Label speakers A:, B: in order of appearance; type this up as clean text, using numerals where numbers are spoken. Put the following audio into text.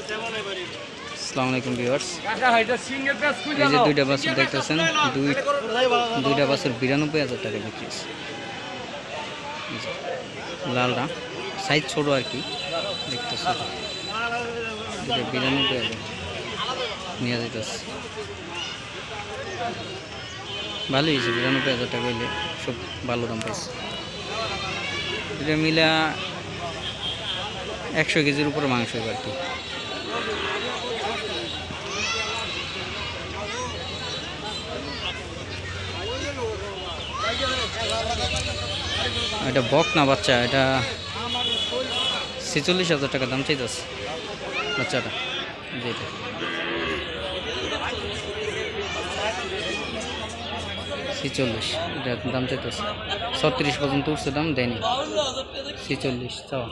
A: আসসালামু আলাইকুম ভিউয়ার্স, এই যে দুইটা বাছুর দেখতেছেন, দুইটা বাছুর 92,000 টাকা বিক্রি হচ্ছে। লালটা সাইজ ছোট আর কি দেখতেছেন, 92,000 নিয়ে যেতেছে। ভালোই হয়েছে, 92,000 টাকা হইলে সব ভালো দাম পাইছে। এটা মিলা 100 কেজির উপরে মাংস হইব আর কি। এটা বক না বাচ্চা, এটা 46,000 টাকা দাম চাইতেছে বাচ্চাটা। যেটা 46 এটা দাম চাইতেছে, 36 পর্যন্ত উঠছে, দাম দেয়নি, 46 চাও।